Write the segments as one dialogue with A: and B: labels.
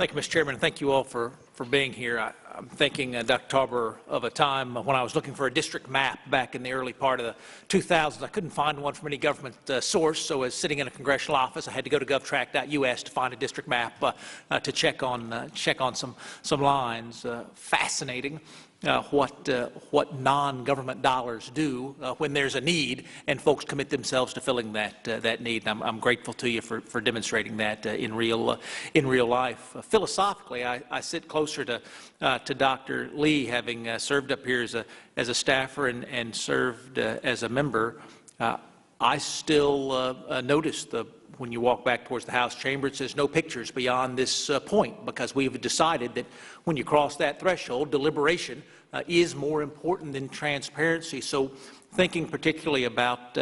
A: Thank you, Mr. Chairman, and thank you all for being here. I'm thinking, Dr. Tarver, of a time when I was looking for a district map back in the early part of the 2000s. I couldn't find one from any government source, so as sitting in a congressional office, I had to go to govtrack.us to find a district map to check on some lines. Fascinating. What non-government dollars do when there's a need, and folks commit themselves to filling that need. And I'm grateful to you for demonstrating that in real life. Philosophically, I sit closer to Dr. Lee, having served up here as a staffer and served as a member. I still notice when you walk back towards the House chamber, it says no pictures beyond this point, because we've decided that when you cross that threshold, deliberation is more important than transparency. So thinking particularly about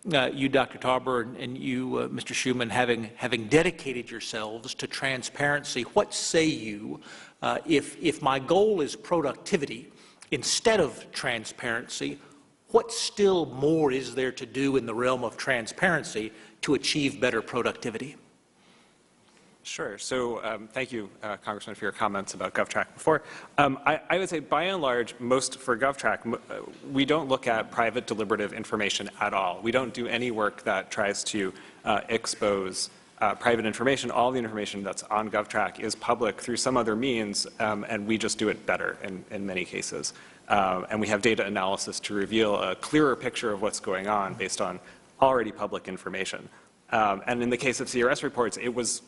A: you, Dr. Tarver, and you, Mr. Schuman, having dedicated yourselves to transparency, what say you if my goal is productivity instead of transparency, what still more is there to do in the realm of transparency to achieve better productivity?
B: Sure. So thank you, Congressman, for your comments about GovTrack before. I would say, by and large, for GovTrack, we don't look at private deliberative information at all. We don't do any work that tries to expose private information. All the information that's on GovTrack is public through some other means, and we just do it better in many cases. And we have data analysis to reveal a clearer picture of what's going on based on already public information. And in the case of CRS reports, it was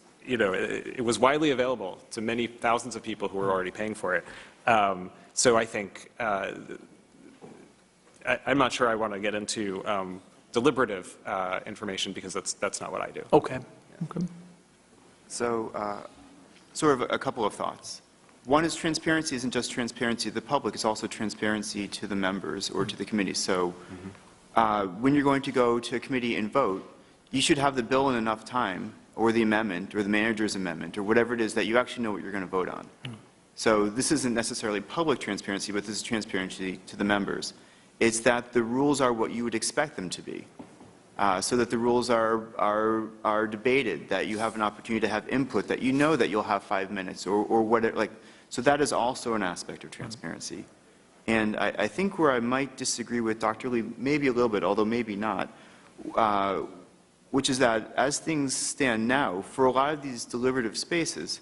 B: widely available to many thousands of people who were already paying for it. So I think I'm not sure I want to get into deliberative information, because that's not what I do.
A: Okay.
B: Yeah.
A: Okay.
C: So sort of a couple of thoughts. One is transparency isn't just transparency to the public, it's also transparency to the members or to the committee. So when you're going to go to a committee and vote, you should have the bill in enough time, or the amendment, or the manager's amendment, or whatever it is, that you actually know what you're going to vote on. So this isn't necessarily public transparency, but this is transparency to the members. It's that the rules are what you would expect them to be, so that the rules are debated, that you have an opportunity to have input, that you know that you'll have 5 minutes, or whatever. So that is also an aspect of transparency. And I think where I might disagree with Dr. Lee, maybe a little bit, although maybe not, which is that as things stand now, for a lot of these deliberative spaces,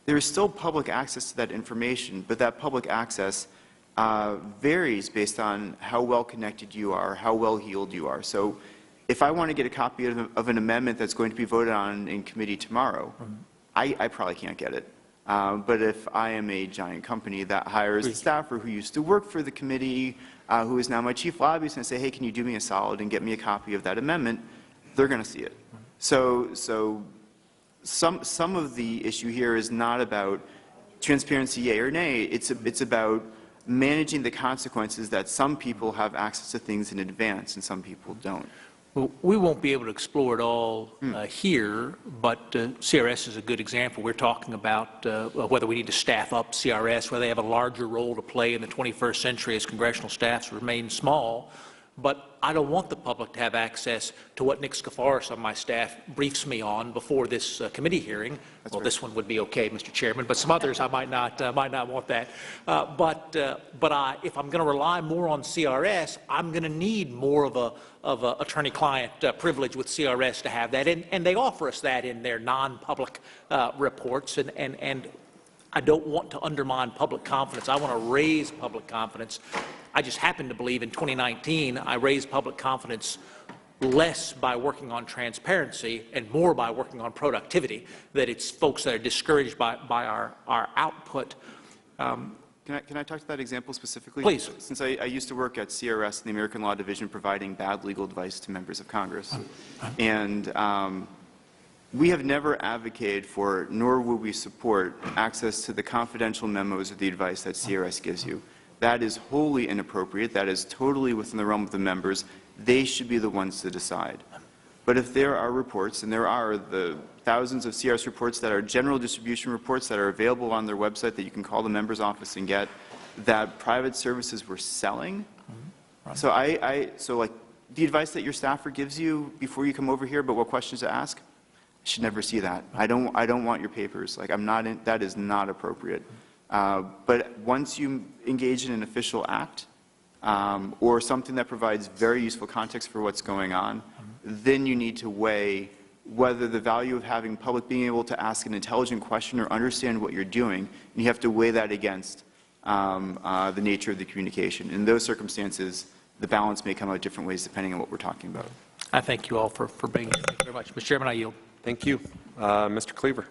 C: there is still public access to that information, but that public access varies based on how well connected you are, how well heeled you are. So if I want to get a copy of an amendment that's going to be voted on in committee tomorrow, I probably can't get it. But if I am a giant company that hires a staffer who used to work for the committee, who is now my chief lobbyist, and I say, hey, can you do me a solid and get me a copy of that amendment, they're going to see it. So some of the issue here is not about transparency, yay or nay. It's about managing the consequences that some people have access to things in advance and some people don't.
A: Well, we won't be able to explore it all here, but CRS is a good example. We're talking about whether we need to staff up CRS, whether they have a larger role to play in the 21st century as congressional staffs remain small. But I don't want the public to have access to what Nick Skafaris on my staff briefs me on before this committee hearing. That's well, right. This one would be okay, Mr. Chairman, but some others I might not want that. But if I'm going to rely more on CRS, I'm going to need more of a attorney-client privilege with CRS to have that, and they offer us that in their non-public reports, and I don't want to undermine public confidence. I want to raise public confidence. I just happen to believe in 2019 I raised public confidence less by working on transparency and more by working on productivity, that it's folks that are discouraged by our output.
C: Can I talk to that example specifically?
A: Please.
C: Since I used to work at CRS, the American Law Division, providing bad legal advice to members of Congress. And we have never advocated for, nor will we support, access to the confidential memos or the advice that CRS gives you. That is wholly inappropriate. That is totally within the realm of the members. They should be the ones to decide. But if there are reports, and there are the thousands of CRS reports that are general distribution reports that are available on their website that you can call the member's office and get, that private services were selling. So so like the advice that your staffer gives you before you come over here, but what questions to ask, should never see that. I don't want your papers. Like, I'm not in, that is not appropriate. But once you engage in an official act, or something that provides very useful context for what's going on, then you need to weigh whether the value of having public being able to ask an intelligent question or understand what you're doing, and you have to weigh that against the nature of the communication. In those circumstances, the balance may come out different ways depending on what we're talking about.
A: I thank you all for being here. Thank you very much. Mr. Chairman, I yield.
D: Thank you. Mr. Cleaver.